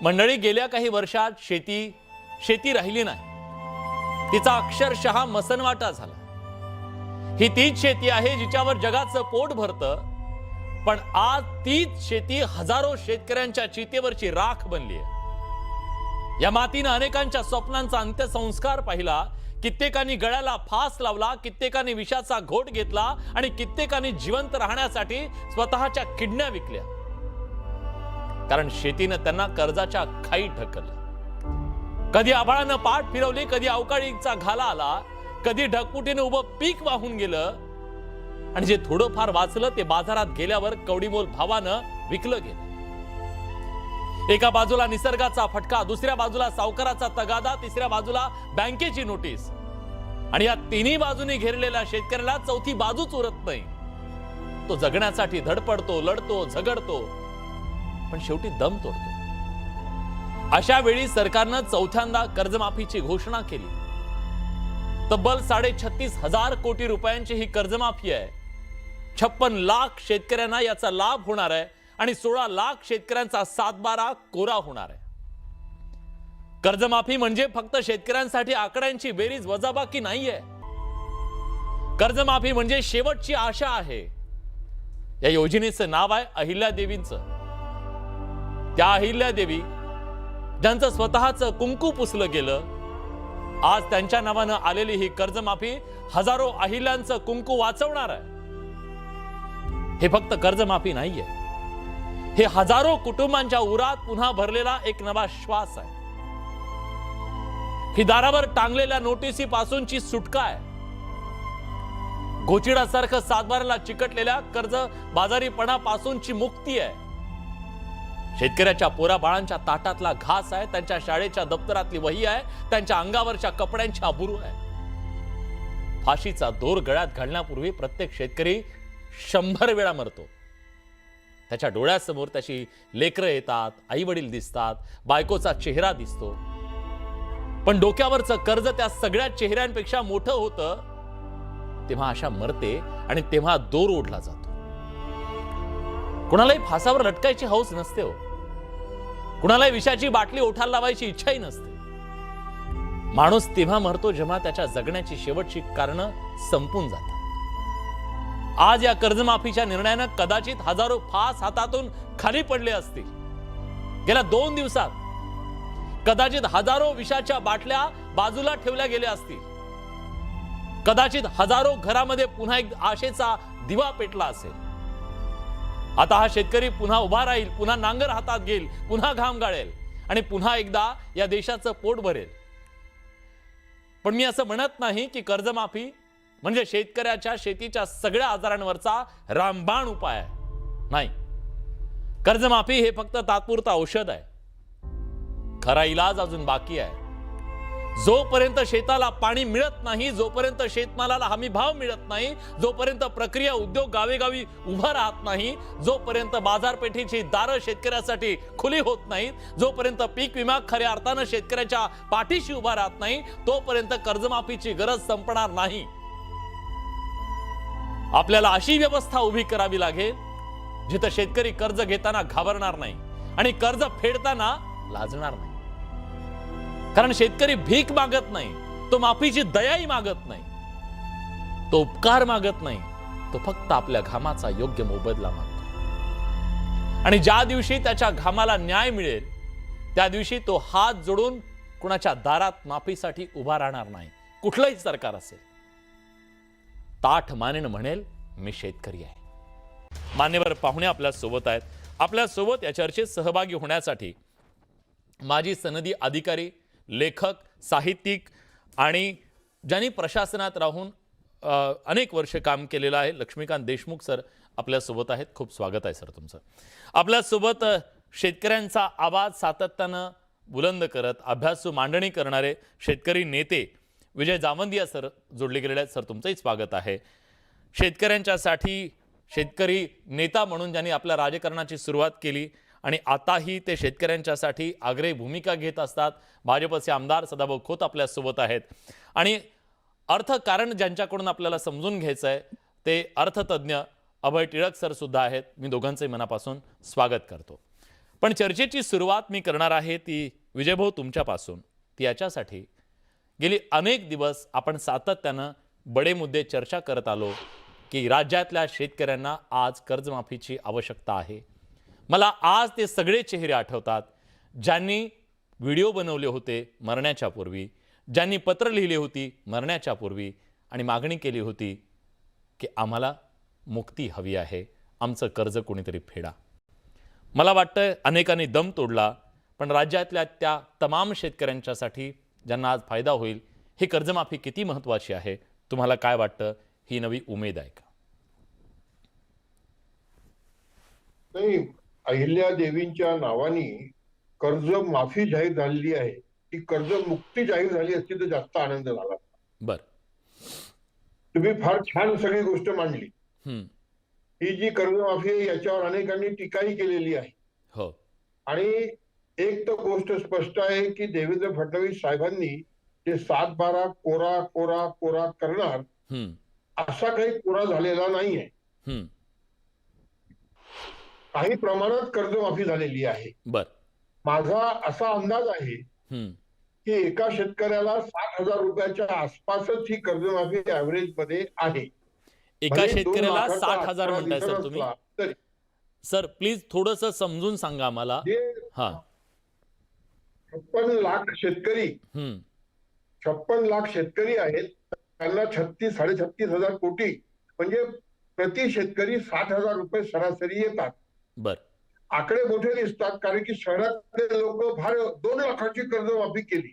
मंडळी, गेल्या काही वर्षात शेती राहिली नाही, तिचा अक्षरशः मसनवाटा झाला। ही तीच शेती आहे जिच्यावर जगाचं पोट भरतं, पण आज तीच शेती हजारो शेतकऱ्यांच्या चितेवरची राख बनली आहे। या मातीने अनेकांच्या स्वप्नांचा अंत्यसंस्कार पाहिला, कित्येकांनी गळ्याला फास लावला, कित्येकांनी विषाचा घोट घेतला आणि कित्येकांनी जिवंत राहण्यासाठी स्वतःच्या किडण्या विकल्या, कारण शेतीने त्यांना कर्जाच्या खाईत ढकललं। कधी आभाळानं पाठ फिरवली, कधी अवकाळीचा घाला आला, कधी ढगफुटीने उभं पीक वाहून गेलं आणि जे थोडं फार वाचलं ते बाजारात गेल्यावर कवडीमोल भावानं विकलं गेलं। एका बाजूला निसर्गाचा फटका, दुसऱ्या बाजूला सावकाराचा तगादा, तिसऱ्या बाजूला बँकेची नोटीस, आणि या तिन्ही बाजूनी घेरलेल्या शेतकऱ्याला चौथी बाजूच उरत नाही। तो जगण्यासाठी धडपडतो, लढतो, झगडतो, पण शेवटी दम तोडतो। अशा वेळी सरकारनं चौथ्यांदा कर्जमाफीची घोषणा केली। तब्बल 36,500 कोटी रुपयांची ही कर्जमाफी आहे। 56 लाख शेतकऱ्यांना याचा लाभ होणार आहे आणि 16 लाख शेतकऱ्यांचा सातबारा कोरा होणार आहे। कर्जमाफी म्हणजे फक्त शेतकऱ्यांसाठी आकड्यांची बेरीज वजाबाकी नाहीये। कर्जमाफी म्हणजे शेवटची आशा आहे। या योजनेचं नाव आहे अहिल्यादेवींचं। त्या अहिल्यादेवी ज्यांचं स्वतःचं कुंकू पुसलं गेलं, आज त्यांच्या नावानं आलेली ही कर्जमाफी हजारो अहिल्यांचं कुंकू वाचवणार आहे। हे फक्त कर्जमाफी नाहीये, हे हजारो कुटुंबांच्या उरात पुन्हा भरलेला एक नवा श्वास आहे। ही दारावर टांगलेल्या नोटिसी पासूनची सुटका आहे। गोचिडासारखं सातबाराला चिकटलेल्या कर्ज बाजारीपणापासूनची मुक्ती आहे। शेतकऱ्याच्या पोरा बाळांच्या ताटातला घास आहे, त्यांच्या शाळेच्या दप्तरातली वही आहे, त्यांच्या अंगावरच्या कपड्यांची अबरू आहे। फाशीचा दोर गळ्यात घालण्यापूर्वी प्रत्येक शेतकरी 100 वेळा मरतो। त्याच्या डोळ्यासमोर त्याची लेकरं येतात, आई वडील दिसतात, बायकोचा चेहरा दिसतो, पण डोक्यावरचं कर्ज त्या सगळ्या चेहऱ्यांपेक्षा मोठं होतं। तेव्हा आशा मरते आणि तेव्हा दोर ओढला जातो। कुणालाही फासावर लटकायची हौस नसते हो, कुणालाही विषाची बाटली ओठाला लावायची इच्छाही नसते। माणूस तेव्हा मरतो जेव्हा त्याच्या जगण्याची शेवटची कारणं संपून जातात। आज या कर्जमाफीच्या निर्णयानं कदाचित हजारो फास हातातून खाली पडले असतील। गेल्या 2 दिवसात कदाचित हजारो विषाच्या बाटल्या बाजूला ठेवल्या गेल्या असतील। कदाचित हजारो घरामध्ये पुन्हा एक आशेचा दिवा पेटला असेल। आता हा शेतकरी पुन्हा उभा राहील, पुन्हा नांगर हातात घेईल, पुन्हा घाम गाळेल आणि पुन्हा एकदा या देशाचं पोट भरेल। पण मी असं म्हणत नाही की कर्जमाफी म्हणजे शेतकऱ्याच्या शेतीच्या सगळ्या आजारांवरचा रामबाण उपाय आहे। नाही, कर्जमाफी हे फक्त तात्पुरतं औषध आहे। खरा इलाज अजून बाकी आहे। जोपर्यंत शेताला पाणी मिळत नाही, जोपर्यंत शेतमालाला हमी भाव मिळत नाही, जोपर्यंत प्रक्रिया उद्योग गावेगावी उभा राहत नाही, जोपर्यंत बाजारपेठेची दारं शेतकऱ्यासाठी खुली होत नाहीत, जोपर्यंत पीक विमा खऱ्या अर्थानं शेतकऱ्याच्या पाठीशी उभा राहत नाही, तोपर्यंत कर्जमाफीची गरज संपणार नाही। आपल्याला अशी व्यवस्था उभी करावी लागेल जिथे शेतकरी कर्ज घेताना घाबरणार नाही आणि कर्ज फेडताना लाजणार नाही। कारण शेतकरी भीक मागत नाही, तो माफीची दयाही मागत नाही, तो उपकार मागत नाही, तो फक्त आपल्या घामाचा योग्य मोबदला मागतो। आणि ज्या दिवशी त्याच्या घामाला न्याय मिळेल त्या दिवशी तो हात जोडून कुणाच्या दारात माफीसाठी उभा राहणार नाही, कुठलंही सरकार असेल। ताठ मानेन म्हणेल, मी शेतकरी आहे। मान्यवर पाहुणे आपल्या सोबत आहेत। आपल्या सोबत या चर्चेत सहभागी होण्यासाठी माजी सनदी अधिकारी, लेखक, साहित्यिक आणि ज्यांनी प्रशासनात राहून अनेक वर्ष काम केलेलं आहे, लक्ष्मीकांत देशमुख सर आपल्या सोबत आहेत। खूप स्वागत आहे सर तुमचं। आपल्या सोबत शेतकऱ्यांचा आवाज सातत्यानं बुलंद करत अभ्यासू मांडणी करणारे शेतकरी नेते विजय जावंदिया सर जोडले गेलेले आहेत। सर तुमचंही स्वागत आहे। शेतकऱ्यांच्यासाठी शेतकरी नेता म्हणून ज्यांनी आपल्या राजकारणाची सुरुवात केली आणि आताही ते शेतकऱ्यांच्यासाठी आग्रही भूमिका घेत असतात, भाजपचे आमदार सदाभाऊ खोत आपल्या सोबत आहेत। आणि अर्थकारण ज्यांच्याकडून आपल्याला समजून घ्यायचं आहे ते अर्थतज्ञ अभय टिळक सर सुद्धा आहेत। मी दोघांचंही मनापासून स्वागत करतो। पण चर्चेची सुरुवात मी करणार आहे ती विजयभाऊ तुमच्यापासून, ती याच्यासाठी गेली अनेक दिवस आपण सातत्यानं बडे मुद्दे चर्चा करत आलो की राज्यातल्या शेतकऱ्यांना आज कर्जमाफीची आवश्यकता आहे. मला आज ते सगळे चेहरे आठवतात ज्यांनी व्हिडिओ बनवले होते मरण्याच्या पूर्वी, ज्यांनी पत्र लिहिली होती मरण्याच्या पूर्वी आणि मागणी केली होती की आम्हाला मुक्ती हवी आहे, आमचं कर्ज कोणीतरी फेडा. मला वाटतं अनेकांनी दम तोडला, पण राज्यातल्या त्या तमाम शेतकऱ्यांच्यासाठी ज्यांना आज फायदा होईल, ही कर्जमाफी किती महत्त्वाची आहे, तुम्हाला काय वाटतं? ही नवी उमेद आहे का? नाही, अहिल्या देवींच्या नावाने कर्ज माफी जाहीर झालेली आहे. ती कर्ज मुक्ती जाहीर झाली असती तर जास्त आनंद झाला. बर, तुम्ही फार छान सगळी गोष्ट मांडली. हम्म, ही जी कर्जमाफी आहे याच्यावर अनेकांनी टीकाही केलेली आहे. हो, आणि एक तर गोष्ट स्पष्ट आहे की देवेंद्र फडणवीस साहेबांनी जे 7/12 कोरा कोरा कोरा करणार हम्म, असा काही कोरा झालेला नाहीये. हम्म, काही प्रमाणात कर्जमाफी झालेली आहे. बर, माझा असा अंदाज आहे हम्म, की एका शेतकऱ्याला 60,000 रुपयाच्या आसपासच ही कर्जमाफी ऍव्हरेज मध्ये आहे. एका भले 2 शेतकऱ्याला लाखाचा 60,000 आकडा म्हणताय दिसत सर तुम्ही? असला तरी सर प्लीज थोडंसं समजून सांगा मला. जे हा, 56 लाख शेतकरी हम्म, 56 लाख शेतकरी आहेत, त्यांना 36-36,500 कोटी म्हणजे प्रति शेतकरी 60,000 रुपये सरासरी येतात. बर, आकडे मोठे दिसतात कारण की शहरातले लोक फार 2 लाखाची कर्जमाफी केली,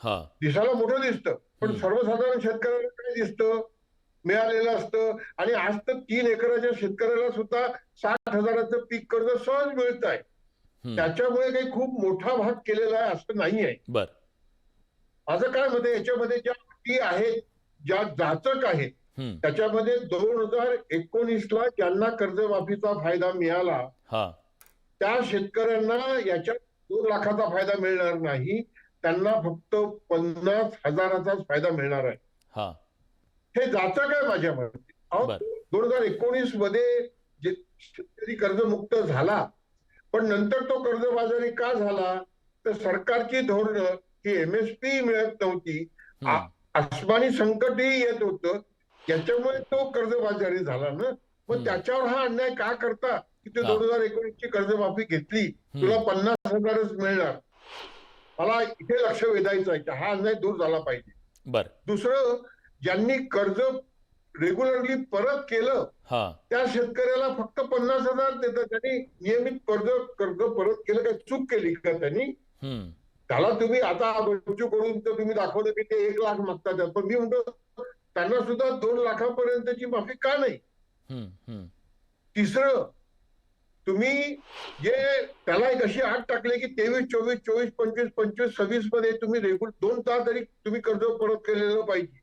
हा, दिसायला मोठं दिसतं. पण हम्म, सर्वसाधारण शेतकऱ्याला काय दिसतं, मिळालेलं असतं. आणि आज तर 3 एकराच्या शेतकऱ्याला सुद्धा 60,000चं पीक कर्ज सहज मिळत आहे. हम्म, त्याच्यामुळे काही खूप मोठा भाग केलेला आहे असं नाही आहे. बर, माझं काय मत आहे, याच्यामध्ये ज्या अटी आहेत, ज्या जाचक आहेत, हम्म, त्याच्यामध्ये 2019ला ज्यांना कर्जमाफीचा फायदा मिळाला हा, त्या शेतकऱ्यांना याच्यात 2 लाखाचा फायदा मिळणार नाही, त्यांना फक्त 50,000चाच फायदा मिळणार आहे. हा, हे जाचक आहे माझ्या मते. बर, 2019 मध्ये जे शेतकरी कर्जमुक्त झाला, पण नंतर तो कर्जबाजारी का झाला? तर सरकारची धोरणं की एमएसपी मिळत नव्हती, हम्म, आसमानी संकटही येत होतं, याच्यामुळे तो कर्जबाजारी झाला ना. मग त्याच्यावर हा अन्याय का करता की ते हा. 2019ची कर्जमाफी घेतली, तुला 50,000च मिळणार. मला इथे लक्ष वेधायचं आहे की हा अन्याय दूर झाला पाहिजे. बर, दुसरं, ज्यांनी कर्ज रेग्युलरली परत केलं हा, त्या शेतकऱ्याला फक्त 50,000 देतात. त्यांनी नियमित कर्ज कर्ज परत केलं, काय चूक केली का त्यांनी? हम्म, त्याला तुम्ही आता करून तर तुम्ही दाखवलं की ते 1 लाख मागतात, पण मी म्हणतो त्यांना सुद्धा 2 लाखापर्यंतची माफी का नाही? हम्म, हम्म, तिसरं, तुम्ही जे त्याला एक अशी आठ टाकले की 23, 24, 24, 25, 25, 26 मध्ये तुम्ही रेग्युलर 2 तास तरी तुम्ही कर्ज परत केलेलं पाहिजे.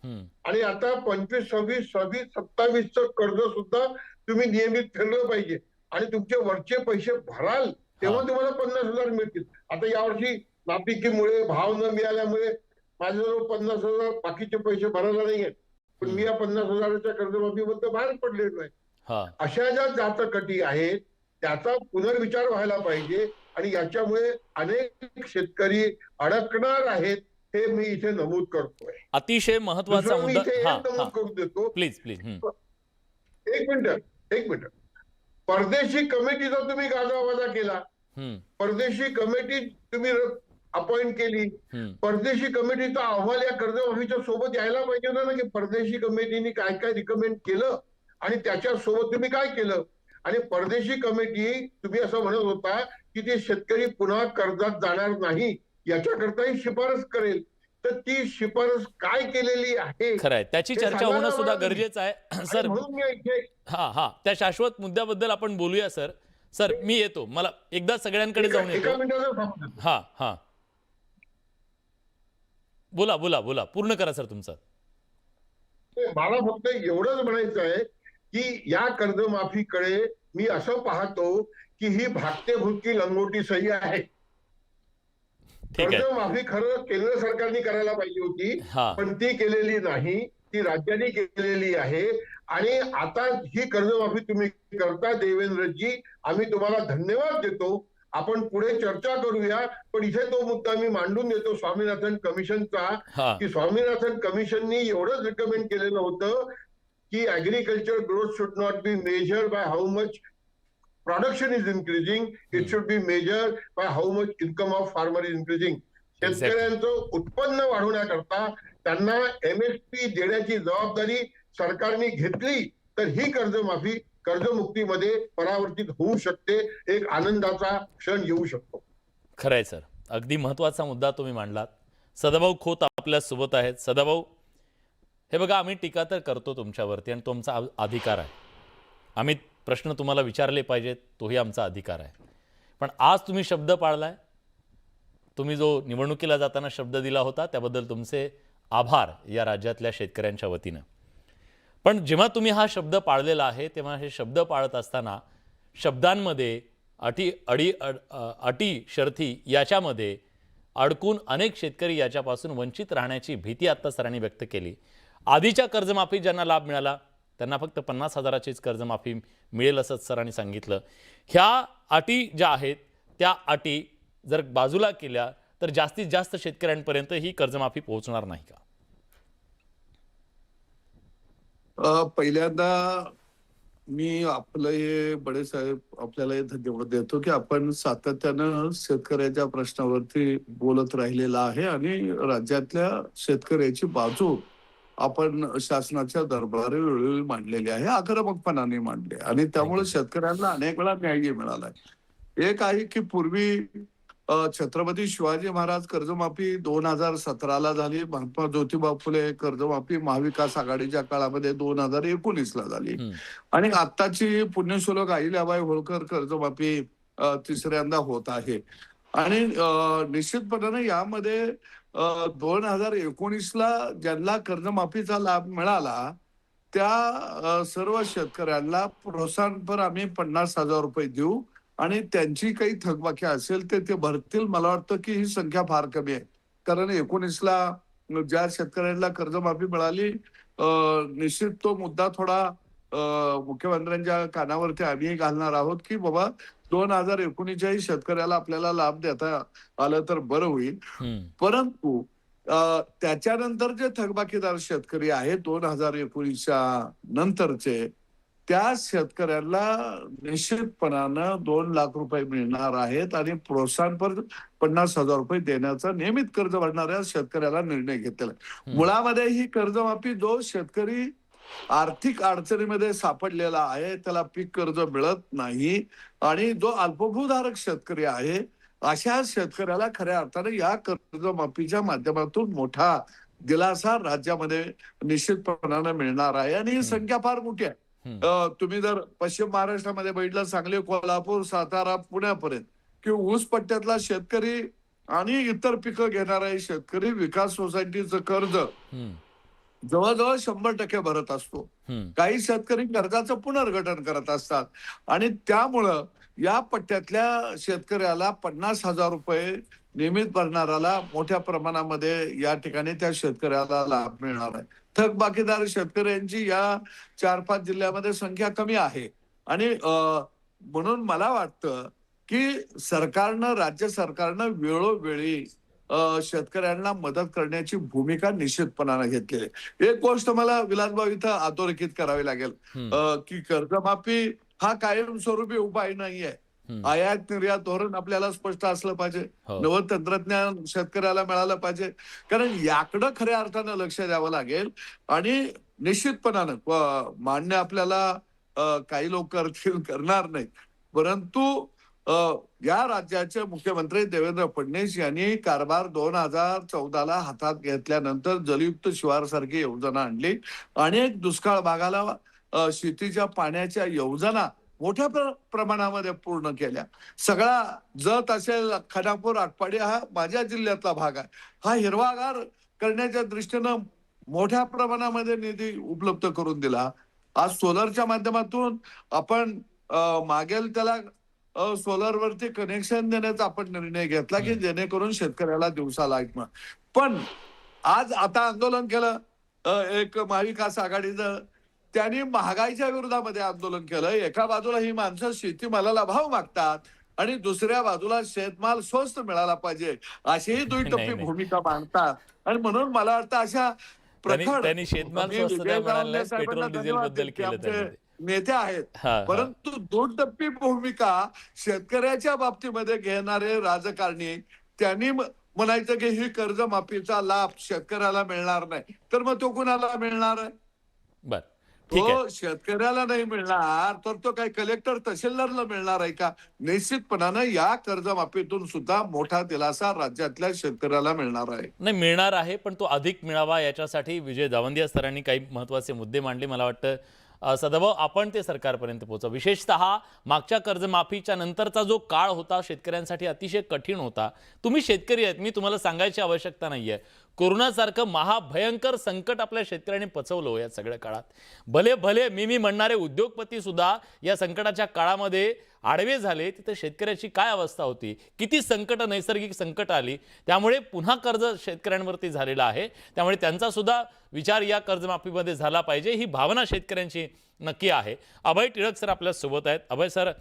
हम्म, आणि आता 25, 26, 26, 27चं कर्ज सुद्धा तुम्ही नियमित फेडलं पाहिजे. आणि तुमचे वरचे पैसे भराल तेव्हा तुम्हाला 50,000 मिळतील. आता यावर्षी नापिकीमुळे भाव न मिळाल्यामुळे माझ्याजवळ 50,000 बाकीचे पैसे भरायला नाही आहेत, पण मी या 50,000च्या कर्जमाफीबद्दल बाहेर पडलेलो आहे. हा, अशा ज्या जातकटी आहेत त्याचा पुनर्विचार व्हायला पाहिजे आणि याच्यामुळे अनेक शेतकरी अडकणार आहेत, हे मी इथे नमूद करतोय. अतिशय महत्वाचा दुसरं मी मुद्दा. इथे हा, एक नमूद करून देतो. Please please. एक मिनिट. परदेशी कमिटीचा तुम्ही गाजावाजा केला, परदेशी कमिटी तुम्ही अपॉइंट केली. परदेशी कमिटीचा अहवाल या कर्जमाफीच्या सोबत यायला पाहिजे ना, की परदेशी कमिटीने काय काय रिकमेंड केलं आणि त्याच्या सोबत तुम्ही काय केलं. आणि परदेशी कमिटी तुम्ही असं म्हणत होता की ते शेतकरी पुन्हा कर्जात जाणार नाही याच्याकरताही शिफारस करेल, तर ती शिफारस काय केलेली आहे खरंय, त्याची चर्चा होणं सुद्धा गरजेचं आहे सर. म्हणून मी इथे हा, त्या शाश्वत मुद्द्याबद्दल आपण बोलूया सर. सर मी येतो, मला एकदा सगळ्यांकडे जाऊन येतो. एका मिनिटाचं हा, बोला बोला बोला, पूर्ण करा सर तुमचं. मला फक्त एवढंच म्हणायचं आहे की या कर्जमाफीकडे मी असं पाहतो की ही भागते भुलकी लंगोटी सही आहे. कर्जमाफी खरं केंद्र सरकारने करायला पाहिजे होती, पण ती केलेली नाही, ती राज्यांनी केलेली आहे. आणि आता ही कर्जमाफी तुम्ही करता देवेंद्रजी, आम्ही तुम्हाला धन्यवाद देतो. आपण पुढे चर्चा करूया. पण इथे तो मुद्दा मी मांडून देतो स्वामीनाथन कमिशनचा, की स्वामीनाथन कमिशननी एवढंच रिकमेंड केलेलं होतं की agriculture growth should not be measure by how much production is increasing, it should be measured by how much income of farmer is increasing. शेतकऱ्यांचं उत्पन्न वाढवण्याकरता त्यांना MSP देण्याची जबाबदारी सरकारने घेतली तर ही कर्जमाफी कर्जमुक्तीमध्ये परावर्तित होऊ शकते, एक आनंदाचा क्षण येऊ शकतो. खरंय सर, अगदी महत्वाचा मुद्दा तुम्ही मांडलात. सदाभाऊ खोत आपल्या सोबत आहेत. सदाभाऊ, हे बघा, आम्ही टीका तर करतो तुमच्यावरती आणि तुमचा अधिकार आहे, आम्ही प्रश्न तुम्हाला विचारले पाहिजेत, तोही आमचा अधिकार आहे. पण आज तुम्ही शब्द पाळलाय, तुम्ही जो निवडणुकीला जाताना शब्द दिला होता त्याबद्दल तुमचे आभार या राज्यातल्या शेतकऱ्यांच्या वतीनं. पण जेव्हा तुम्ही हा शब्द पाळलेला आहे तेव्हा हे शब्द पाळत असताना शब्दांमध्ये अटी शर्थी याच्यामध्ये अडकून अनेक शेतकरी याच्यापासून वंचित राहण्याची भीती आता सरांनी व्यक्त केली. आधीच्या कर्जमाफी ज्यांना लाभ मिळाला त्यांना फक्त 50,000चीच कर्जमाफी मिळेल असं सरांनी सांगितलं. ह्या अटी ज्या आहेत त्या अटी जर बाजूला केल्या तर जास्तीत जास्त शेतकऱ्यांपर्यंत ही कर्जमाफी पोहोचणार नाही का? पहिल्यांदा मी आपलं हे बडे साहेब आपल्याला हे धन्यवाद देतो की आपण सातत्यानं शेतकऱ्याच्या प्रश्नावरती बोलत राहिलेला आहे आणि राज्यातल्या शेतकऱ्याची बाजू आपण शासनाच्या दरबारी वेळोवेळी मांडलेली आहे, आक्रमकपणाने मांडले आणि त्यामुळे शेतकऱ्यांना अनेक वेळा न्याय मिळालाय. एक आहे की पूर्वी छत्रपती शिवाजी महाराज कर्जमाफी 2017ला झाली, महात्मा ज्योतिबा फुले कर्जमाफी महाविकास आघाडीच्या काळामध्ये 2019ला झाली आणि आत्ताची पुण्यश्लोक अहिल्याबाई होळकर कर्जमाफी तिसऱ्यांदा होत आहे. आणि निश्चितपणाने यामध्ये 2019ला ज्यांना कर्जमाफीचा लाभ मिळाला त्या सर्व शेतकऱ्यांना प्रोत्साहनपर आम्ही 50,000 रुपये देऊ आणि त्यांची काही थकबाकी असेल ते भरतील. मला वाटतं की ही संख्या फार कमी आहे, कारण 19ला ज्या शेतकऱ्यांना कर्जमाफी मिळाली निश्चित तो मुद्दा थोडा मुख्यमंत्र्यांच्या कानावरती आम्ही घालणार आहोत की बाबा 2019च्याही शेतकऱ्याला आपल्याला लाभ देता आलं तर बरं होईल. परंतु त्याच्यानंतर जे थकबाकीदार शेतकरी आहेत 2019च्या नंतरचे त्या शेतकऱ्यांना निश्चितपणानं 2 लाख रुपये मिळणार आहेत आणि प्रोत्साहनपर 50,000 रुपये देण्याचा नियमित कर्ज भरणाऱ्या शेतकऱ्याला निर्णय घेतलेला आहे. मुळामध्ये ही कर्जमाफी जो शेतकरी आर्थिक अडचणीमध्ये सापडलेला आहे त्याला पीक कर्ज मिळत नाही आणि जो अल्पभूधारक शेतकरी आहे अशा शेतकऱ्याला खऱ्या अर्थाने या कर्जमाफीच्या माध्यमातून मोठा दिलासा राज्यामध्ये निश्चितपणाने मिळणार आहे आणि ही संख्या फार मोठी आहे. तुम्ही जर पश्चिम महाराष्ट्रामध्ये बघितलं, सांगली, कोल्हापूर, सातारा, पुण्यापर्यंत कि ऊस पट्ट्यातला शेतकरी आणि इतर पिकं घेणारा शेतकरी विकास सोसायटीचं कर्ज जवळजवळ 100% भरत असतो. काही शेतकरी कर्जाचं पुनर्गठन करत असतात आणि त्यामुळं या पट्ट्यातल्या शेतकऱ्याला 50,000 रुपये नियमित भरणाऱ्याला मोठ्या प्रमाणामध्ये या ठिकाणी त्या शेतकऱ्याला लाभ मिळणार आहे. थकबाकीदार शेतकऱ्यांची या 4-5 जिल्ह्यामध्ये संख्या कमी आहे आणि म्हणून मला वाटतं की सरकारनं, राज्य सरकारनं वेळोवेळी शेतकऱ्यांना मदत करण्याची भूमिका निश्चितपणाने घेतलेली आहे. एक गोष्ट मला विलासभाऊ इथं अधोरेखित करावी लागेल की कर्जमाफी हा कायमस्वरूपी उपाय नाहीये. आयात निर्यात धोरण आपल्याला स्पष्ट असलं पाहिजे, नवं तंत्रज्ञान शेतकऱ्याला मिळालं पाहिजे, कारण याकडं खऱ्या अर्थानं लक्ष द्यावं लागेल. आणि निश्चितपणानं मान्य आपल्याला काही लोक करणार नाही, परंतु या राज्याचे मुख्यमंत्री देवेंद्र फडणवीस यांनी कारभार 2014ला हातात घेतल्यानंतर जलयुक्त शिवार सारखी योजना आणली, अनेक दुष्काळ भागाला शेतीच्या पाण्याच्या योजना मोठ्या प्रमाणामध्ये पूर्ण केल्या. सगळा जत असेल, खानापूर, आटपाडी हा माझ्या जिल्ह्यातला भाग आहे, हा हिरवागार करण्याच्या दृष्टीनं मोठ्या प्रमाणामध्ये निधी उपलब्ध करून दिला. आज सोलरच्या माध्यमातून आपण मागेल त्याला सोलरवरती कनेक्शन देण्याचा आपण निर्णय घेतला की जेणेकरून शेतकऱ्याला दिवसाला एक. पण आज आता आंदोलन केलं एक महाविकास आघाडीचं, त्यांनी महागाईच्या विरोधामध्ये आंदोलन केलं. एका बाजूला ही माणसं शेतीमालाला भाव मागतात आणि दुसऱ्या बाजूला शेतमाल स्वस्त मिळाला पाहिजे, अशीही दुटप्पी नाही. भूमिका मांडतात. आणि म्हणून मला वाटतं अशा प्रखड, त्यांनी शेतमाल मी स्वस्त विजय द्या म्हणाले जावंडे नाहीत, साहेबांना पेट्रोल डिझेल धन्यवाद बद्दल देईल की केलं आमचे त्यांनी ते. नेते आहेत, हा. परंतु दुटप्पी भूमिका शेतकऱ्याच्या बाबतीमध्ये घेणारे राजकारणी, त्यांनी म्हणायचं की ही कर्जमाफीचा लाभ शेतकऱ्याला मिळणार नाही, तर मग तो कुणाला मिळणार आहे? बर, ठीक आहे. तो शेतकऱ्याला नाही मिळणार तर तो काय कलेक्टर तहसीलदारला मिळणार आहे का? निश्चितपणानं या कर्जमाफीतून सुद्धा मोठा दिलासा राज्यातल्या शेतकऱ्याला मिळणार आहे. नाही, मिळणार आहे, पण तो अधिक मिळावा याच्यासाठी विजय जावंदिया सरांनी काही महत्त्वाचे मुद्दे मांडले. मला वाटतं सदाभाऊ आपण ते सरकारपर्यंत पोहोचवा. विशेषतः मागच्या कर्जमाफीच्या नंतरचा जो काळ होता शेतकऱ्यांसाठी अतिशय कठीण होता. तुम्ही शेतकरी आहेत, मी तुम्हाला सांगायची आवश्यकता नाहीये. कोरोनासारखं महाभयंकर संकट आपल्या शेतकऱ्यांनी पचवलं हो या सगळ्या काळात. भले भले मी म्हणणारे उद्योगपती सुद्धा या संकटाच्या काळामध्ये आडवे झाले. तिथे शेतकऱ्याची काय अवस्था होती, किती संकट, नैसर्गिक संकट आली, त्यामुळे पुन्हा कर्ज शेतकऱ्यांवरती झालेलं आहे. त्यामुळे त्यांचा सुद्धा विचार या कर्जमाफीमध्ये झाला पाहिजे, ही भावना शेतकऱ्यांची नक्की आहे. अभय टिळक सर आपल्या सोबत आहेत. अभय सर,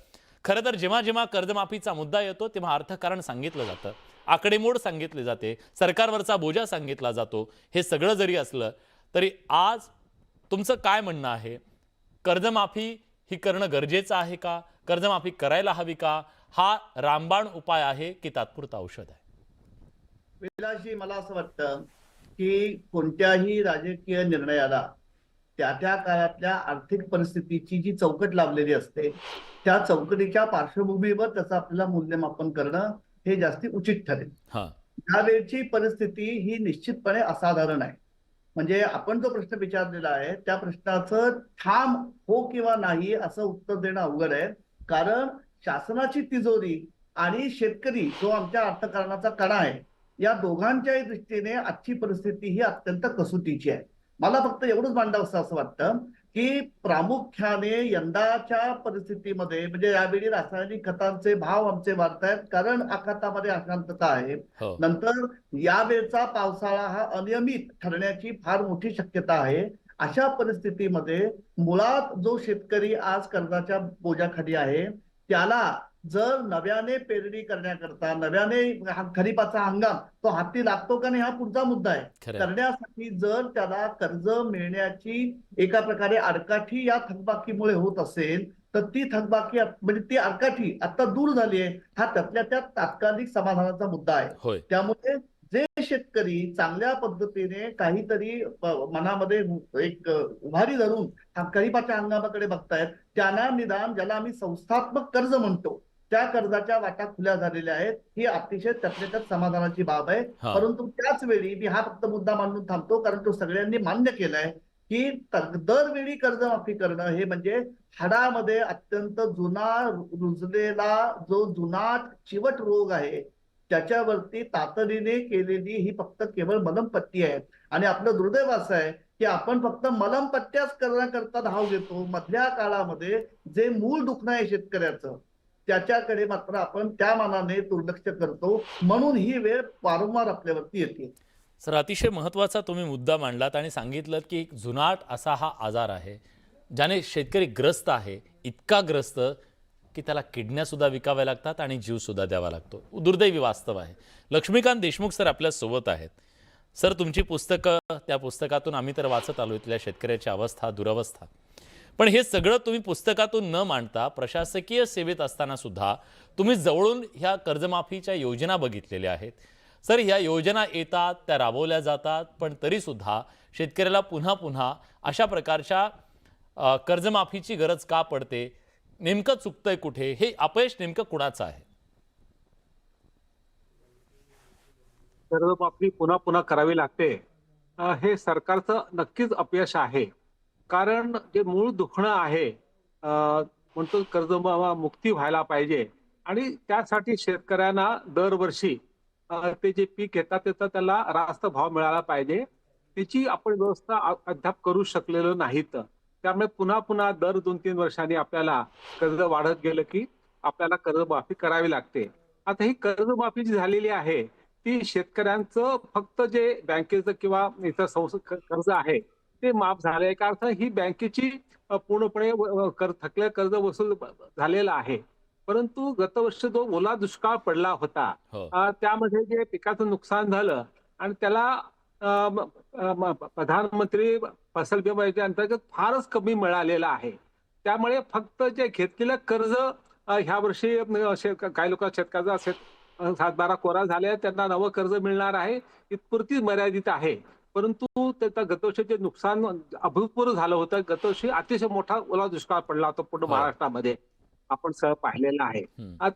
खरं तर जेव्हा जेव्हा कर्जमाफीचा मुद्दा येतो तेव्हा अर्थकारण सांगितलं जातं, आकडेमोड सांगितली जाते, सरकारवरचा बोजा सांगितला जातो. हे सगळं जरी असलं तरी आज तुमचं काय म्हणणं आहे? कर्जमाफी ही करणं गरजेचं आहे का? कर्जमाफी करायला हवी का? हा रामबाण उपाय आहे की तात्पुरता औषध आहे? विलासजी, मला असं वाटतं की कोणत्याही राजकीय निर्णयाला त्या त्या काळातल्या आर्थिक परिस्थितीची जी चौकट लाभलेली असते त्या चौकटीच्या पार्श्वभूमीवर त्याचं आपल्याला मूल्यमापन करणं हे जास्ती उचित ठरेल. त्यावेळची परिस्थिती ही निश्चितपणे असाधारण आहे. म्हणजे आपण जो प्रश्न विचारलेला आहे त्या प्रश्नाचं ठाम हो किंवा नाही असं उत्तर देणं अवघड आहे. कारण शासनाची तिजोरी आणि शेतकरी जो आमच्या अर्थकारणाचा कणा आहे, या दोघांच्याही दृष्टीने आजची परिस्थिती ही अत्यंत कसोटीची आहे. मला फक्त एवढंच मांडावंसं असं वाटतं की प्रामुख्याने यंदाच्या परिस्थितीमध्ये म्हणजे यावेळी रासायनिक खतांचे भाव आमचे वाढतायत कारण आखातामध्ये अशांतता आहे. नंतर यावेळचा पावसाळा हा अनियमित ठरण्याची फार मोठी शक्यता आहे. अशा परिस्थितीमध्ये मुळात जो शेतकरी आज कर्जाच्या बोजाखाली आहे त्याला जर नव्याने पेरणी करण्याकरता नव्याने खरीपाचा हंगाम तो हाती लागतो का नाही हा पुढचा मुद्दा आहे. करण्यासाठी जर त्याला कर्ज मिळण्याची एका प्रकारे आडकाठी या थकबाकीमुळे होत असेल तर ती थकबाकी म्हणजे ती आडकाठी आता दूर झाली आहे, हा त्यातल्या त्यात तात्कालिक समाधानाचा मुद्दा आहे. त्यामुळे जे शेतकरी चांगल्या पद्धतीने काहीतरी मनामध्ये एक उभारी धरून खरीपाच्या हंगामाकडे बघतायत त्यांना निदान ज्याला आम्ही संस्थात्मक कर्ज म्हणतो त्या कर्जाच्या वाटा खुल्या झालेल्या आहेत, ही अतिशय त्यातल्या त्यात समाधानाची बाब आहे. परंतु त्याच वेळी मी हा फक्त मुद्दा मांडून थांबतो कारण तो सगळ्यांनी मान्य केलाय की दरवेळी कर्जमाफी करणं हे म्हणजे हाडामध्ये अत्यंत जुना रुजलेला जो जुनाट चिवट रोग आहे त्याच्यावरती तातडीने केलेली ही फक्त केवळ मलमपट्टी आहे. आणि आपलं दुर्दैव असं आहे की आपण फक्त मलमपट्ट्याच करण्याकरता धाव घेतो. मधल्या काळामध्ये जे मूळ दुखणं आहे शेतकऱ्याचं त्याच्याकडे मात्र आपण त्या मानाने दुर्लक्ष करतो. म्हणून ही वेळ वारंवार आपल्यावरती येते. सर, अतिशय महत्त्वाचा तुम्ही मुद्दा मांडलात आणि सांगितलं की एक जुनाट असा हा आजार आहे ज्याने शेतकरी ग्रस्त आहे, इतका ग्रस्त की त्याला किडन्या सुद्धा विकाव्या लागतात आणि जीव सुद्धा द्यावा लागतो. दुर्दैवी वास्तव आहे. लक्ष्मीकांत देशमुख सर आपल्या सोबत आहेत. सर, तुमची पुस्तकं, त्या पुस्तकातून आम्ही तर वाचत आलो इथल्या शेतकऱ्याची अवस्था, दुरवस्था. पण हे सगळं तुम्ही पुस्तकातून न मांडता प्रशासकीय सेवेत असताना सुद्धा तुम्ही जवळून ह्या कर्जमाफीच्या योजना बघितलेल्या आहेत. सर, ह्या योजना येतात, त्या राबवल्या जातात, पण तरी सुद्धा शेतकऱ्याला पुन्हा पुन्हा अशा प्रकारच्या कर्जमाफीची गरज का पडते? नेमकं चुकतंय कुठे? हे अपयश नेमकं कुणाचं आहे? कर्जमाफी पुन्हा पुन्हा करावी लागते हे सरकारचं नक्कीच अपयश आहे. कारण जे मूळ दुखणं आहे म्हणतो कर्जमुक्ती व्हायला पाहिजे आणि त्यासाठी शेतकऱ्यांना दरवर्षी ते जे पीक घेतात त्याचा त्याला रास्त भाव मिळाला पाहिजे. त्याची आपण व्यवस्था अद्याप करू शकलेलो नाहीत. त्यामुळे पुन्हा पुन्हा दर 2-3 वर्षांनी आपल्याला कर्ज वाढत गेलं की आपल्याला कर्जमाफी करावी लागते. आता ही कर्जमाफी जी झालेली आहे ती शेतकऱ्यांचं फक्त जे बँकेचं किंवा इतर कर्ज आहे ते माफ झालंय का? अर्थ ही बँकेची पूर्णपणे थकले कर्ज वसूल झालेलं आहे. परंतु गतवर्षी जो ओला दुष्काळ पडला होता हो. त्यामध्ये जे पिकाचं नुकसान झालं आणि त्याला प्रधानमंत्री फसल बिमा योजनेअंतर्गत फारच कमी मिळालेलं आहे. त्यामुळे फक्त जे घेतलेलं कर्ज ह्या वर्षी काही लोक शेतकऱ्याचा सातबारा कोरा झाले, त्यांना नवं कर्ज मिळणार आहे, इतपुरती मर्यादित आहे. परंतु त्याचं गतवर्षी जे नुकसान अभूतपूर्व झालं होतं, गतवर्षी अतिशय मोठा ओला दुष्काळ पडला होता पूर्ण महाराष्ट्रामध्ये, आपण सह पाहिलेलं आहे.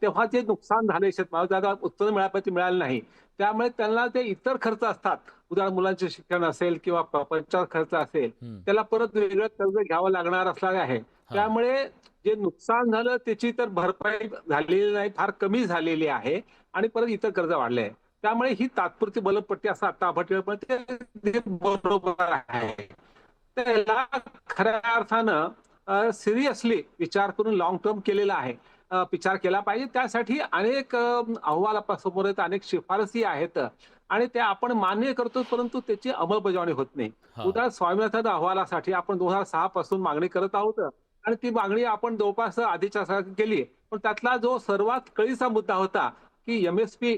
तेव्हा जे नुकसान झाले शेतमालाला उत्पन्न मिळालं मिळालं नाही, त्यामुळे त्यांना ते इतर खर्च असतात, उदाहरण मुलांचे शिक्षण असेल किंवा प्रपंचाचा खर्च असेल, त्याला परत वेगळं कर्ज घ्यावं लागणार असणार आहे. त्यामुळे जे नुकसान झालं त्याची तर भरपाई झालेली नाही, फार कमी झालेली आहे आणि परत इतर कर्ज वाढले. त्यामुळे ही तात्पुरती बलपट्टी असं आता पण ते बरोबर आहे. त्याला खऱ्या अर्थानं सिरियसली विचार करून लॉंग टर्म केलेला आहे, विचार केला पाहिजे. त्यासाठी अनेक अहवाल समोर आहेत, अनेक शिफारसी आहेत आणि त्या आपण मान्य करतो, परंतु त्याची अंमलबजावणी होत नाही. उदाहरण स्वामीनाथन अहवालासाठी आपण 2006 पासून मागणी करत आहोत आणि ती मागणी आपण जवळपास आधीच्या केली, पण त्यातला जो सर्वात कळीचा मुद्दा होता की MSP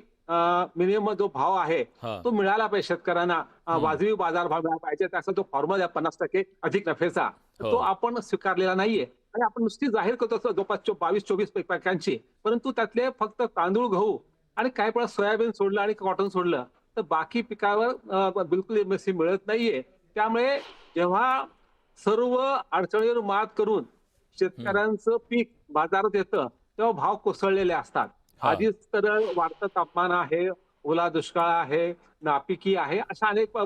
मिनिमम जो भाव आहे तो मिळाला पाहिजे शेतकऱ्यांना, वाजवी बाजार भाव मिळाला पाहिजे, त्याचा जो फॉर्म्युला 50% अधिक नफ्याचा, तो आपण स्वीकारलेला नाहीये. आणि आपण नुसती जाहीर करतो जवळपास 22-24 पिकांची, परंतु त्यातले फक्त तांदूळ, गहू आणि काही पण सोयाबीन सोडलं आणि कॉटन सोडलं तर बाकी पिकावर बिलकुल MSP मिळत नाहीये. त्यामुळे जेव्हा सर्व अडचणीवर मात करून शेतकऱ्यांचं पीक बाजारात येतं तेव्हा भाव कोसळलेले असतात. आधीच तर वाढतं तापमान आहे, ओला दुष्काळ आहे, नापिकी आहे, अशा अनेक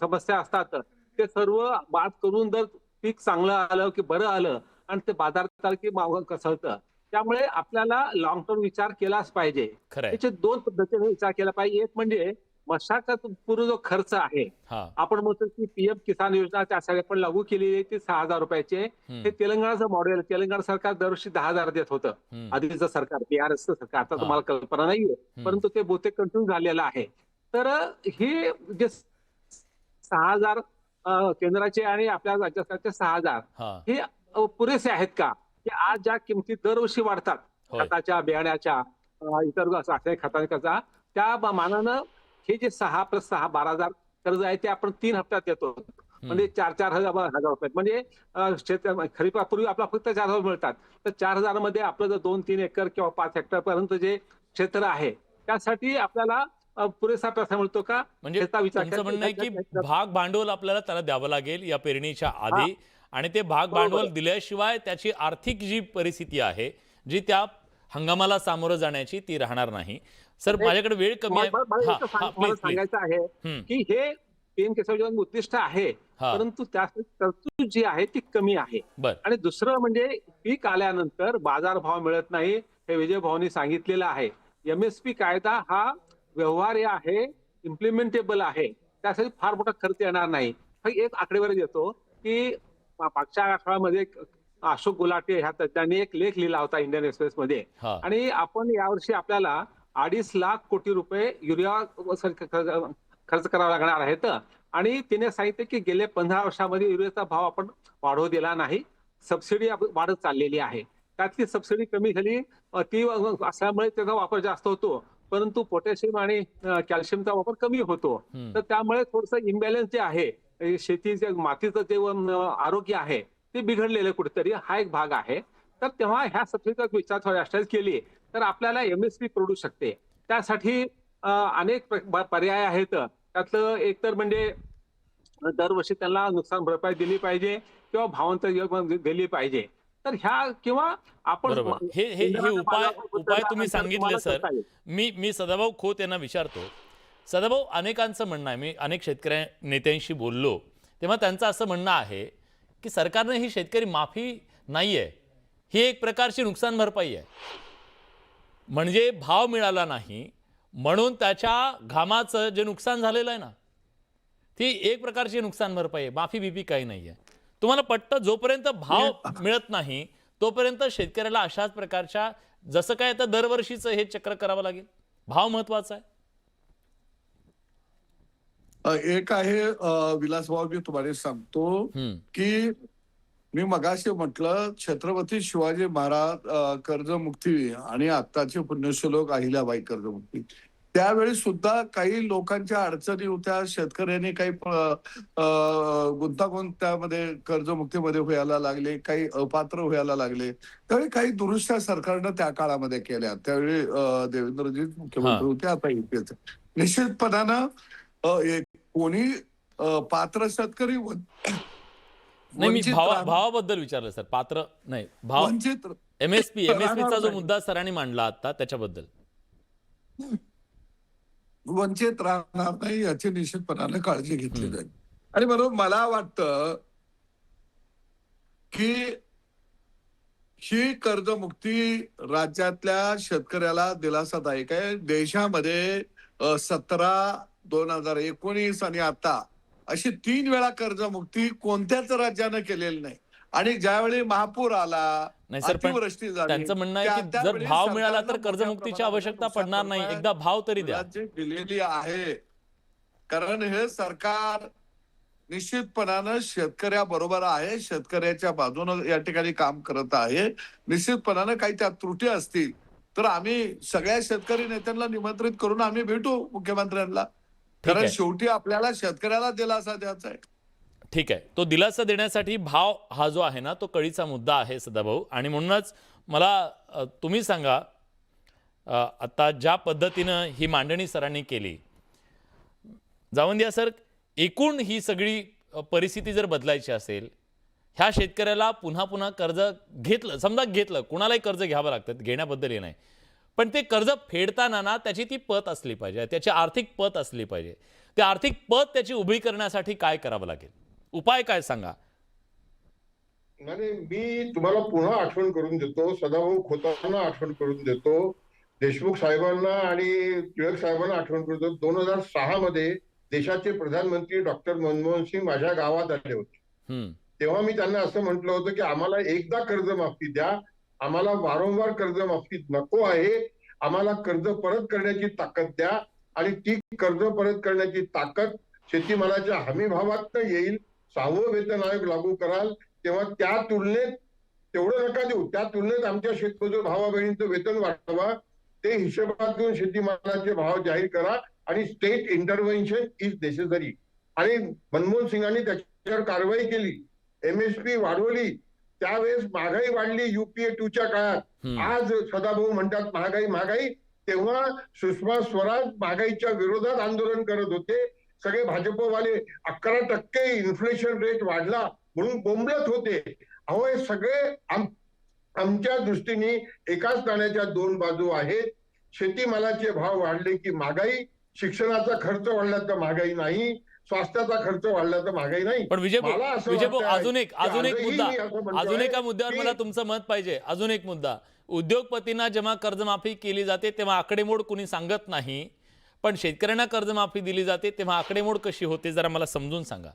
समस्या असतात. ते सर्व मात करून जर पीक चांगलं आलं की बरं आलं आणि ते बाजारात आलं की मागं कसळतं. त्यामुळे आपल्याला लॉंग टर्म विचार केलाच पाहिजे. त्याचे दोन पद्धतीने विचार केला पाहिजे. एक म्हणजे मशागत पूर्व जो खर्च आहे, आपण म्हणतो की PM किसान योजना त्यासाठी पण लागू केलेली आहे, ती 6,000 रुपयाचे. हे तेलंगणाचं मॉडेल, तेलंगणा सरकार दरवर्षी 10,000 देत होतं आधीचं सरकार, BRSचं सरकार, आता तुम्हाला कल्पना नाहीये, परंतु ते बहुतेक कंटिन्यू झालेलं आहे. तर हे जे 6,000 केंद्राचे आणि आपल्या राज्य सरकारचे 6,000 हे पुरेसे आहेत का? की आज ज्या किमती दरवर्षी वाढतात खताच्या, बियाण्याच्या, इतर रासायनिक खतांचा, त्या मानानं हे जे 6+6 12,000 कर्ज आहे ते आपण 3 हप्त्यात देतो, म्हणजे 4,000 रुपये. म्हणजे खरीपापूर्वी आपला फक्त 4,000 मिळतात, तर 4,000 मध्ये आपलं जर 2-3 एकर किंवा 5 हेक्टर पर्यंत जे क्षेत्र आहे त्यासाठी आपल्याला पुरेसा पैसा मिळतो का? म्हणजे तुमचं म्हणणं आहे की भाग भांडवल आपल्याला त्याला द्यावं लागेल या पेरणीच्या आधी, आणि ते भाग भांडवल दिल्याशिवाय त्याची आर्थिक जी परिस्थिती आहे, जी त्या हंगामाला सामोरं जाण्याची, ती राहणार नाही. सर माझ्याकडे वेळ कमी आहे, मला सांगायचं आहे की हे PM किसान योजना उद्दिष्ट आहे, परंतु त्यासाठी तरतूद जी आहे ती कमी आहे. आणि दुसरं म्हणजे पीक आल्यानंतर बाजारभाव मिळत नाही, हे विजय भाऊंनी सांगितलेलं आहे. MSP कायदा हा व्यवहार्य आहे, इम्प्लिमेंटेबल आहे, त्यासाठी फार मोठा खर्च येणार नाही. एक आकडेवारी देतो की मागच्या आठवड्यामध्ये अशोक गुलाटे ह्या तज्ञांनी एक लेख लिहिला होता इंडियन एक्सप्रेस मध्ये, आणि आपण यावर्षी आपल्याला 2.5 लाख कोटी रुपये युरिया खर्च करावा लागणार आहेत. आणि तिने सांगितलं की गेल्या 15 वर्षामध्ये युरियाचा भाव आपण वाढवू दिला नाही, सबसिडी वाढत चाललेली आहे. त्यातली सबसिडी कमी झाली, ती असल्यामुळे त्याचा वापर जास्त होतो, परंतु पोटॅशियम आणि कॅल्शियमचा वापर कमी होतो. तर त्यामुळे थोडंसं इम्बॅलन्स जे आहे, शेतीचे मातीचं जे आरोग्य आहे ते बिघडलेलं कुठेतरी, हा एक भाग आहे. तर तेव्हा ह्या सबसिडीचा विचार राष्ट्रात केली तर आपल्याला MSP परवडू शकते. त्यासाठी अनेक पर्याय आहेत. त्यातलं एक तर म्हणजे दरवर्षी त्यांना नुकसान भरपाई दिली पाहिजे किंवा भावांतर दिली पाहिजे. तर ह्या किंवा आपण हे उपाय तुम्ही सांगितले सर. मी सदाभाऊ खोत यांना विचारतो. सदाभाऊ, अनेकांचं म्हणणं आहे, मी अनेक शेतकरी नेत्यांशी बोललो तेव्हा त्यांचं असं म्हणणं आहे की सरकारने ही शेतकरी माफी नाहीये, ही एक प्रकारची नुकसान भरपाई आहे. म्हणजे भाव मिळाला नाही म्हणून त्याच्या घामाचं जे नुकसान झालेलं आहे ना, ती एक प्रकारची नुकसान भरपाई आहे, माफी बिफी काही नाहीये. तुम्हाला पट्ट जोपर्यंत भाव मिळत नाही तोपर्यंत शेतकऱ्याला अशाच प्रकारच्या, जसं काय आता दरवर्षीचं हे चक्र करावं लागेल. भाव महत्वाचा आहे. एक आहे विलास भाऊ, मी तुम्हाला सांगतो की मी मगाशी म्हटलं छत्रपती शिवाजी महाराज कर्जमुक्ती आणि आत्ताचे पुण्यश्लोक अहिल्याबाई कर्जमुक्ती, त्यावेळी सुद्धा काही लोकांच्या अडचणी होत्या. शेतकऱ्यांनी काही गुंतागुंत त्यामध्ये कर्जमुक्तीमध्ये व्हायला लागले, काही अपात्र व्हायला लागले. त्यावेळी काही दुरुस्त्या सरकारनं त्या काळामध्ये केल्या. त्यावेळी देवेंद्रजी मुख्यमंत्री होते, आता इथेच. निश्चितपणानं कोणी पात्र शेतकरी नाही, मी भावाबद्दल विचारलं सर, पात्र नाही, भाव. वंचित एमएसपीचा जो मुद्दा सरांनी मांडला आता त्याच्याबद्दल वंचित राहणार नाही याची निश्चितपणाने काळजी घेतली जाईल. आणि म्हणून मला वाटतं की ही कर्जमुक्ती राज्यातल्या शेतकऱ्याला दिलासादायक आहे. देशामध्ये 17, 2019 आणि आता अशी 3 वेळा कर्जमुक्ती कोणत्याच राज्यानं केलेली नाही. आणि ज्यावेळी महापूर आला, नाही सर, पण अतिवृष्टी झाली, त्यांचं म्हणणं आहे की जर त्यावेळी भाव मिळाला तर सरकारनं कर्जमुक्तीची मोठ्या आवश्यकता प्रमाणात पडणार नाही. नुकसान एकदा भाव तरी द्या. राज्य दिलेली आहे. कारण हे सरकार निश्चितपणानं शेतकऱ्याबरोबर आहे, शेतकऱ्याच्या बाजूने या ठिकाणी काम करत आहे. निश्चितपणानं काही त्यात त्रुटी असतील तर आम्ही सगळ्या शेतकरी नेत्यांना निमंत्रित करून आम्ही भेटू मुख्यमंत्र्यांना. कारण आहे. शेवटी आपल्याला शेतकऱ्याला दिलासा द्यायचा आहे. ठीक आहे, तो दिलासा देण्यासाठी भाव हा जो आहे ना तो कळीचा मुद्दा आहे सदाभाऊ. आणि म्हणूनच मला तुम्ही सांगा, आता ज्या पद्धतीनं ही मांडणी सरांनी केली, जावंदिया सर, एकूण ही सगळी परिस्थिती जर बदलायची असेल, ह्या शेतकऱ्याला पुन्हा पुन्हा कर्ज घेतलं, समजा घेतलं, कुणालाही कर्ज घ्यावं लागतं, घेण्याबद्दल हे नाही, पण ते कर्ज फेडताना ना त्याची ती पत असली पाहिजे, त्याची आर्थिक पत असली पाहिजे. ते आर्थिक पत त्याची उभी करण्यासाठी काय करावं लागेल, उपाय काय सांगा? नाही, मी तुम्हाला पुन्हा आठवण करून देतो, सदाभाऊ खोतांना आठवण करून देतो, देशमुख साहेबांना आणि टिळक साहेबांना आठवण करून देतो. 2006 मध्ये देशाचे प्रधानमंत्री डॉक्टर मनमोहन सिंग माझ्या गावात आले होते. तेव्हा मी त्यांना असं म्हटलं होतं की आम्हाला एकदा कर्जमाफी द्या, आम्हाला वारंवार कर्जमाफी नको आहे, आम्हाला कर्ज परत करण्याची ताकद द्या. आणि ती कर्ज परत करण्याची ताकद शेतीमालाच्या हमी भावात येईल. 6वं वेतन आयोग लागू कराल तेव्हा त्या तुलनेत तेवढं नका देऊ, त्या तुलनेत आमच्या शेतमजूर भावा बहिणींचं वेतन वाढवा, ते हिशोबात घेऊन शेतीमालाचे भाव जाहीर करा. आणि स्टेट इंटरव्हेन्शन इज नेसेसरी. आणि मनमोहन सिंगांनी त्याच्यावर कारवाई केली, एमएसपी वाढवली. त्यावेळेस महागाई वाढली UPA 2च्या काळात. आज सदाभाऊ म्हणतात महागाई, तेव्हा सुषमा स्वराज महागाईच्या विरोधात आंदोलन करत होते. सगळे भाजपवाले 11% इन्फ्लेशन रेट वाढला म्हणून बोंबलत होते. अहो, हे सगळे आमच्या दृष्टीने एकाच नाण्याच्या 2 बाजू आहेत. शेतीमालाचे भाव वाढले की महागाई, शिक्षणाचा खर्च वाढला तर महागाई नाही, स्वास्थ्याचा खर्च वाढला तर महागाई नाही. पण विजय भाऊ, अजून एक मुद्दा, अजून एका मुद्द्यावर मला तुमचं मत पाहिजे. अजून एक मुद्दा, उद्योगपतींना जेव्हा कर्जमाफी केली जाते तेव्हा आकडेमोड कुणी सांगत नाही, पण शेतकऱ्यांना कर्जमाफी दिली जाते तेव्हा आकडेमोड कशी होते, जरा मला समजून सांगा.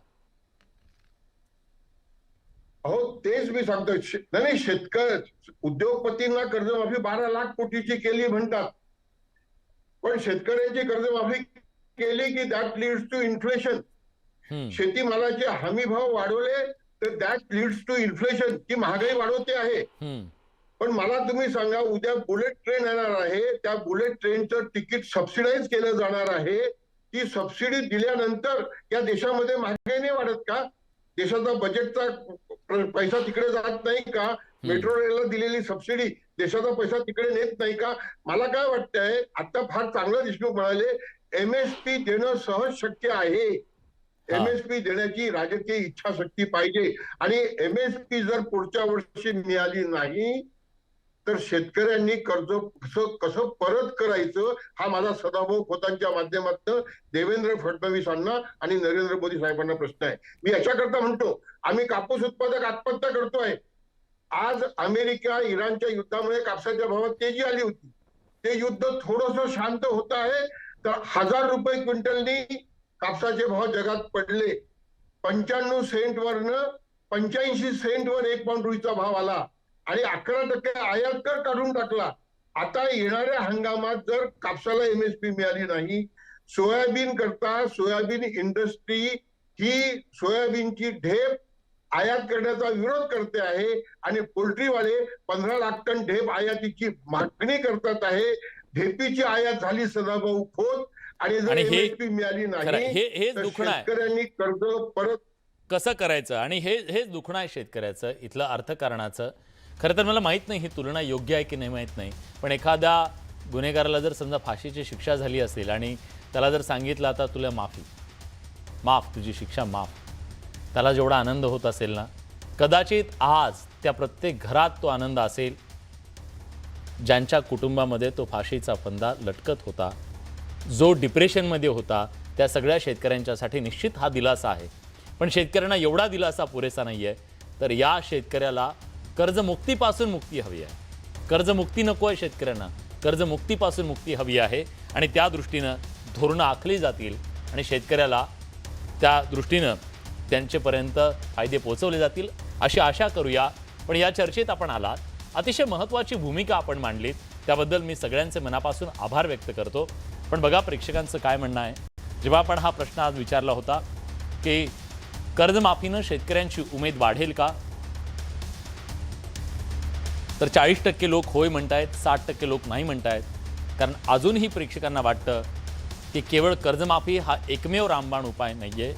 अहो, तेच मी सांगतोय. नाही, शेतकरी उद्योगपतींना कर्जमाफी 12 लाख कोटीची केली म्हणतात, पण शेतकऱ्यांची कर्जमाफी केली की दॅट लीड्स टू इन्फ्लेशन. शेतीमालाचे हमी भाव वाढवले तर दॅट लीड्स टू इन्फ्लेशन, की महागाई वाढवते आहे. पण मला तुम्ही सांगा, उद्या बुलेट ट्रेन येणार आहे, त्या बुलेट ट्रेनचं तिकीट सबसिडाईज केलं जाणार आहे. ती सबसिडी दिल्यानंतर या देशामध्ये महागाई नाही वाढत का? देशाचा बजेटचा पैसा तिकडे जात नाही का? मेट्रो रेलला दिलेली सबसिडी देशाचा पैसा तिकडे नेत नाही का? मला काय वाटतंय, आता फार चांगलं देशमुख म्हणाले, एमएसपी देणं सहज शक्य आहे. एमएसपी देण्याची राजकीय इच्छाशक्ती पाहिजे. आणि एमएसपी जर पुढच्या वर्षी मिळाली नाही तर शेतकऱ्यांनी कर्ज कसं परत करायचं, हा माझा सदाभाऊ खोतांच्या माध्यमातून देवेंद्र फडणवीसांना आणि नरेंद्र मोदी साहेबांना प्रश्न आहे. मी याच्याकरता म्हणतो, आम्ही कापूस उत्पादक आत्महत्या करतोय. आज अमेरिका इराणच्या युद्धामुळे कापसाच्या भावात तेजी आली होती. ते युद्ध थोडंसं शांत होत आहे तर 1000 रुपये क्विंटलनी कापसाचे भाव जगात पडले. 95 सेंटवरनं 85 सेंटवर 1 पाऊंड रुईचा भाव आला आणि 11% आयात कर काढून टाकला. आता येणाऱ्या हंगामात जर कापसाला एमएसपी मिळाली नाही, सोयाबीन करता सोयाबीन इंडस्ट्री ही सोयाबीनची ढेप आयात करण्याचा विरोध करते आहे आणि पोल्ट्रीवाले 15 लाख टन ढेप आयातीची मागणी करतात आहे. ढेपीची आयात झाली सदाभाऊ खोत आणि जर MSP मिळाली नाही हेच तर दुखणं आहे. शेतकऱ्यांनी कर्ज परत कसं करायचं आणि हेच दुखणं आहे शेतकऱ्याचं, इथलं अर्थकारणाचं. खरं तर मला माहीत नाही ही तुलना योग्य आहे की नाही माहीत नाही, पण एखाद्या गुन्हेगाराला जर समजा फाशीची शिक्षा झाली असेल आणि त्याला जर सांगितलं आता तुला माफ, तुझी शिक्षा माफ, त्याला जेवढा आनंद होत असेल ना, कदाचित आज त्या प्रत्येक घरात तो आनंद असेल ज्यांच्या कुटुंबामध्ये तो फाशीचा फंदा लटकत होता, जो डिप्रेशनमध्ये होता. त्या सगळ्या शेतकऱ्यांच्यासाठी निश्चित हा दिलासा आहे. पण शेतकऱ्यांना एवढा दिलासा पुरेसा नाही आहे. तर या शेतकऱ्याला कर्जमुक्तीपासून मुक्ती हवी आहे. कर्जमुक्ती नको आहे शेतकऱ्यांना, कर्जमुक्तीपासून मुक्ती हवी आहे आणि त्या दृष्टीनं धोरणं आखली जातील आणि शेतकऱ्याला त्या दृष्टीनं त्यांच्यापर्यंत फायदे पोहोचवले जातील अशी आशा करूया. पण या चर्चेत आपण आलात, अतिशय महत्त्वाची भूमिका आपण मांडलीत, त्याबद्दल मी सगळ्यांचे मनापासून आभार व्यक्त करतो. पण बघा प्रेक्षकांचं काय म्हणणं आहे. जेव्हा आपण हा प्रश्न आज विचारला होता की कर्जमाफीनं शेतकऱ्यांची उमेद वाढेल का, तर 40% लोक होय म्हणतायत, 60% लोक नाही म्हणतायत. कारण अजूनही प्रेक्षकांना वाटतं की केवळ कर्जमाफी हा एकमेव रामबाण उपाय नाही आहे,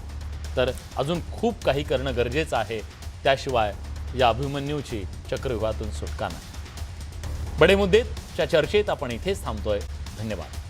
तर अजून खूप काही करणं गरजेचं आहे. त्याशिवाय या अभिमन्यूची चक्रव्यूहातून सुटका नाही. बडे मुद्देच्या चर्चेत आपण इथेच थांबतोय. धन्यवाद.